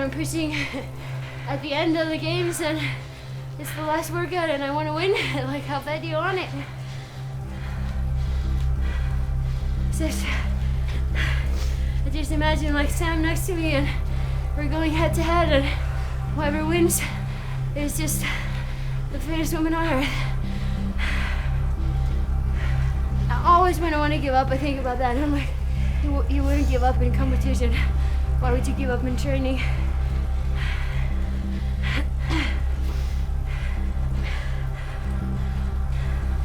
I'm pushing at the end of the games and it's the last workout and I want to win. Like, how bad do you want it? I just imagine like Sam next to me and we're going head to head and whoever wins is just the fittest woman on earth. Always when I want to give up, I think about that. I'm like, you wouldn't give up in competition. Why would you give up in training?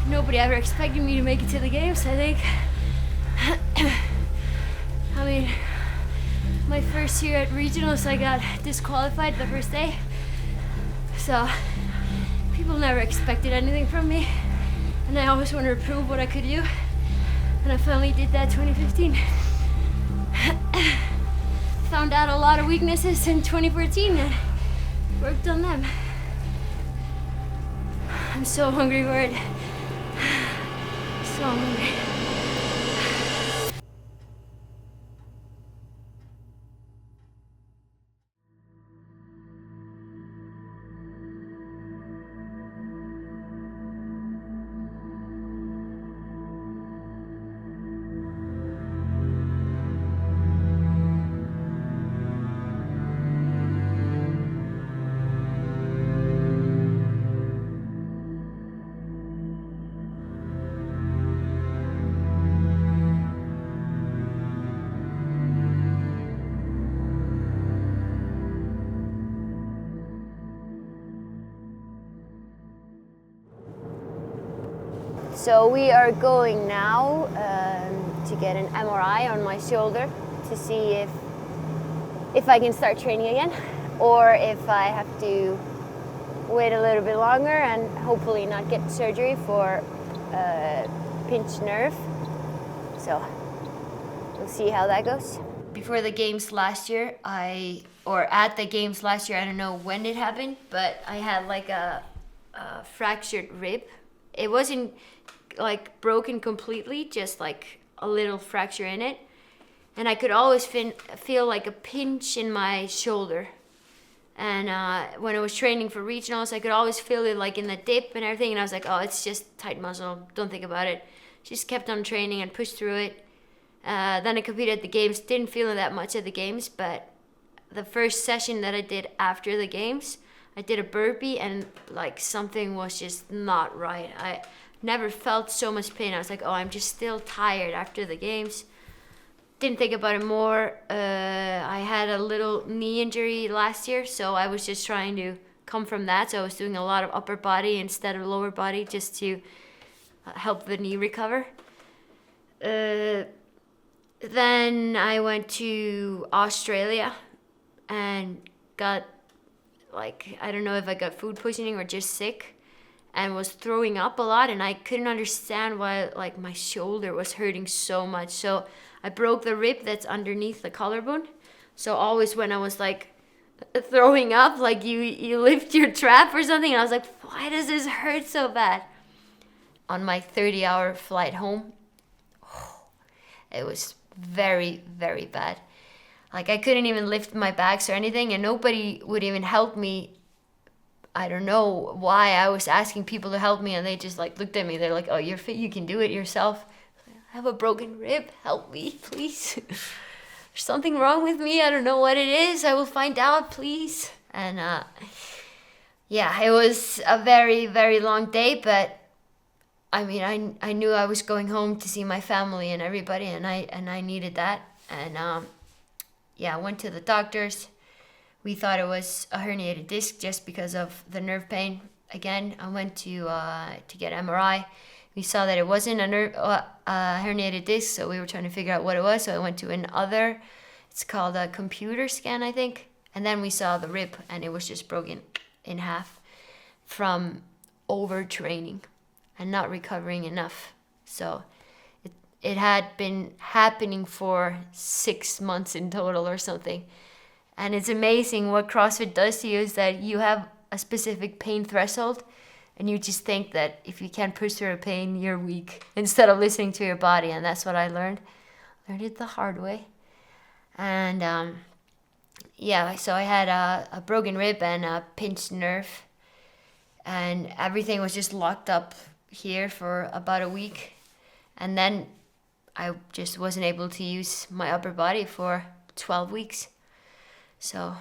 Nobody ever expected me to make it to the games, I think. I mean, my first year at regionals, I got disqualified the first day. So, people never expected anything from me. And I always wanted to prove what I could do. And I finally did that 2015. Found out a lot of weaknesses in 2014 and worked on them. I'm so hungry for it. So hungry. So we are going now to get an MRI on my shoulder to see if I can start training again or if I have to wait a little bit longer and hopefully not get surgery for a pinched nerve. So we'll see how that goes. Before the games last year, at the games last year, I don't know when it happened, but I had like a fractured rib. It wasn't like broken completely, just like a little fracture in it. And I could always feel like a pinch in my shoulder. And when I was training for regionals, I could always feel it like in the dip and everything. And I was like, oh, it's just tight muscle. Don't think about it. Just kept on training and pushed through it. Then I competed at the games. Didn't feel it that much at the games, but the first session that I did after the games, I did a burpee and like something was just not right. I never felt so much pain. I was like, oh, I'm just still tired after the games. Didn't think about it more. I had a little knee injury last year, so I was just trying to come from that. So I was doing a lot of upper body instead of lower body just to help the knee recover. Then I went to Australia and got I don't know if I got food poisoning or just sick and was throwing up a lot, and I couldn't understand why like my shoulder was hurting so much. So I broke the rib that's underneath the collarbone. So always when I was like throwing up, like you lift your trap or something, and I was like, why does this hurt so bad? On my 30-hour flight home, it was very, very bad. Like I couldn't even lift my bags or anything, and nobody would even help me. I don't know why I was asking people to help me, and they just like looked at me. They're like, oh, you're fit, you can do it yourself. I have a broken rib, help me, please. There's something wrong with me, I don't know what it is. I will find out, please. And yeah, it was a very, very long day, but I mean, I knew I was going home to see my family and everybody, and I needed that. And yeah, I went to the doctors. We thought it was a herniated disc just because of the nerve pain. Again, I went to get MRI. We saw that it wasn't a herniated disc, so we were trying to figure out what it was. So I went to another. It's called a computer scan, I think. And then we saw the rib, and it was just broken in half from overtraining and not recovering enough. So it had been happening for 6 months in total or something. And it's amazing what CrossFit does to you is that you have a specific pain threshold, and you just think that if you can't push through a pain, you're weak, instead of listening to your body. And that's what I learned. Learned it the hard way. And yeah, so I had a broken rib and a pinched nerve, and everything was just locked up here for about a week, and then I just wasn't able to use my upper body for 12 weeks. So,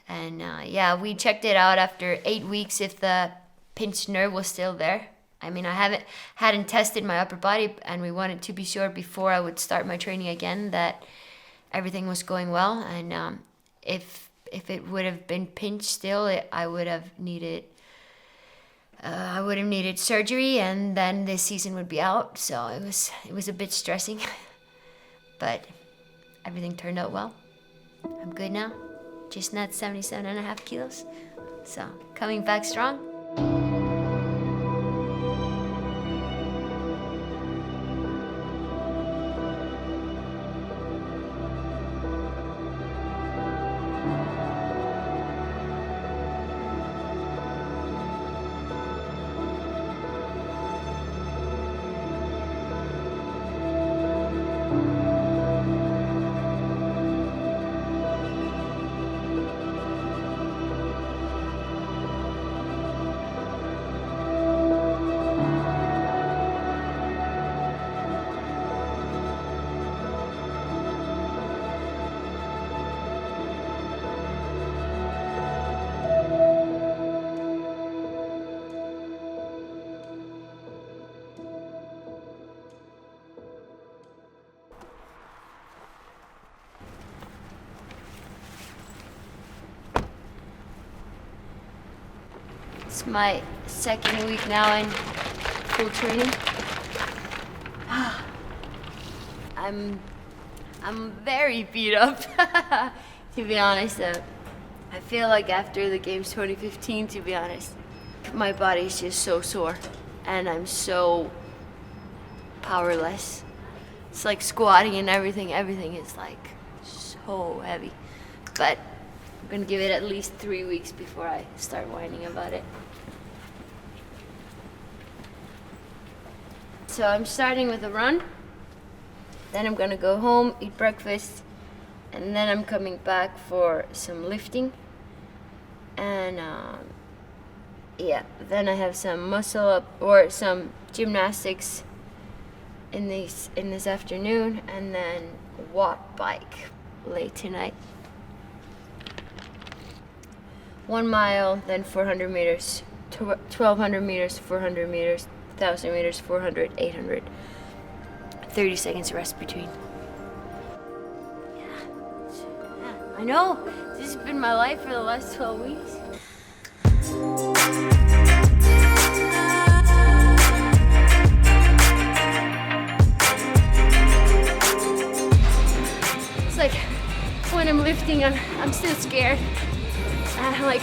and yeah, we checked it out after 8 weeks if the pinched nerve was still there. I mean, I hadn't tested my upper body, and we wanted to be sure before I would start my training again that everything was going well. And if it would have been pinched still, I would have needed surgery, and then this season would be out. So it was a bit stressing, but everything turned out well. I'm good now, just not 77.5 kilos. So coming back strong. It's my second week now in full training. I'm very beat up, to be honest. I feel like after the games 2015, to be honest, my body's just so sore and I'm so powerless. It's like squatting and everything is like so heavy. But I'm gonna give it at least 3 weeks before I start whining about it. So I'm starting with a run, then I'm gonna go home, eat breakfast, and then I'm coming back for some lifting. And yeah, then I have some muscle up or some gymnastics in this afternoon, and then watt bike late tonight. 1 mile, then 400 meters, 1200 meters, 400 meters, 1000 meters, 400, 800. 30 seconds rest between. Yeah, I know. This has been my life for the last 12 weeks. It's like when I'm lifting, I'm still scared. I like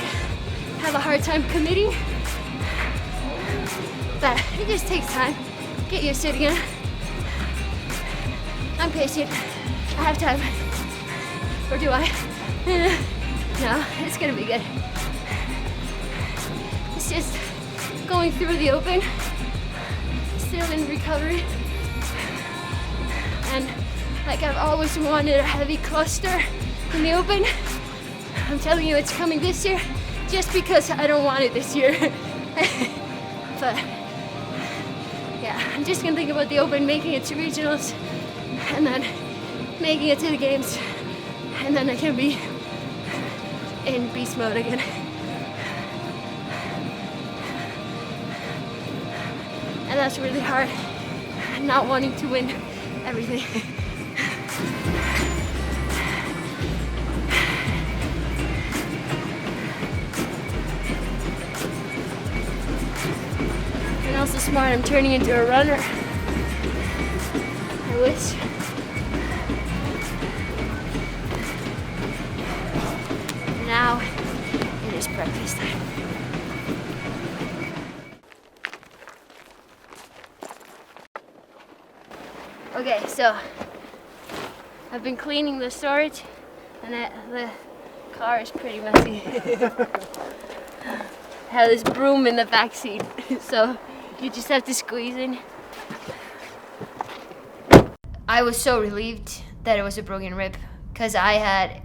have a hard time committing. But it just takes time. Get used to it again. I'm patient. I have time. Or do I? No, it's gonna be good. It's just going through the open, still in recovery. And like I've always wanted a heavy cluster in the open. I'm telling you, it's coming this year just because I don't want it this year. But yeah, I'm just gonna think about the open, making it to regionals, and then making it to the games, and then I can be in beast mode again. And that's really hard, not wanting to win everything. And also smart, I'm turning into a runner. I wish. Now it is breakfast time. Okay, so I've been cleaning the storage, and the car is pretty messy. I have this broom in the back seat, so you just have to squeeze in. I was so relieved that it was a broken rib, because I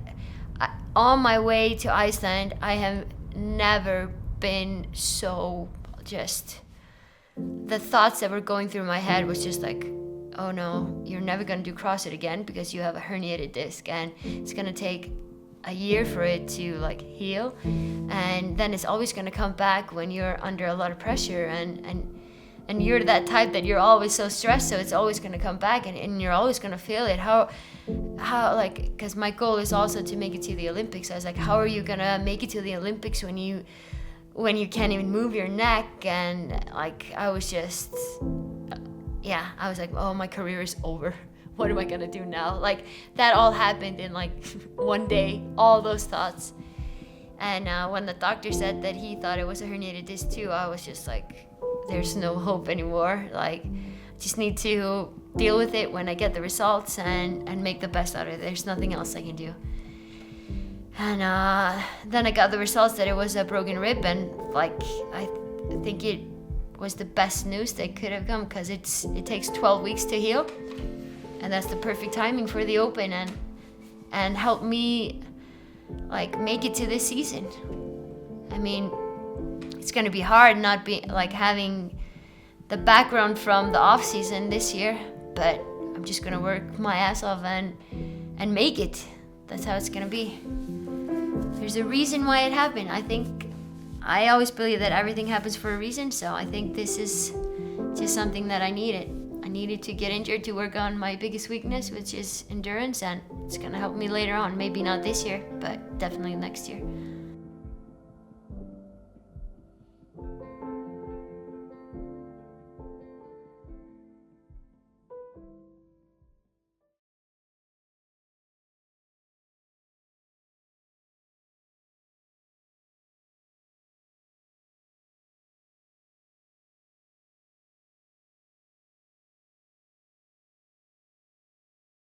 on my way to Iceland, I have never been so just, the thoughts that were going through my head was just like, oh no, you're never going to do CrossFit again because you have a herniated disc, and it's going to take a year for it to like heal, and then it's always going to come back when you're under a lot of pressure, and you're that type that you're always so stressed, so it's always going to come back, and you're always going to feel it. How like, because my goal is also to make it to the Olympics. I was like, how are you going to make it to the Olympics when you can't even move your neck? And like, I was just, yeah, I was like, oh, my career is over. What am I gonna do now? Like, that all happened in like one day, all those thoughts. And when the doctor said that he thought it was a herniated disc too, I was just like, there's no hope anymore. Like, just need to deal with it when I get the results and make the best out of it. There's nothing else I can do. And then I got the results that it was a broken rib, and like, I think it was the best news that could have come, because it takes 12 weeks to heal. And that's the perfect timing for the Open, and help me like make it to this season. I mean, it's gonna be hard not be like having the background from the off season this year, but I'm just gonna work my ass off and make it. That's how it's gonna be. There's a reason why it happened. I always believe that everything happens for a reason, so I think this is just something that I needed. I needed to get injured to work on my biggest weakness, which is endurance, and it's gonna help me later on. Maybe not this year, but definitely next year.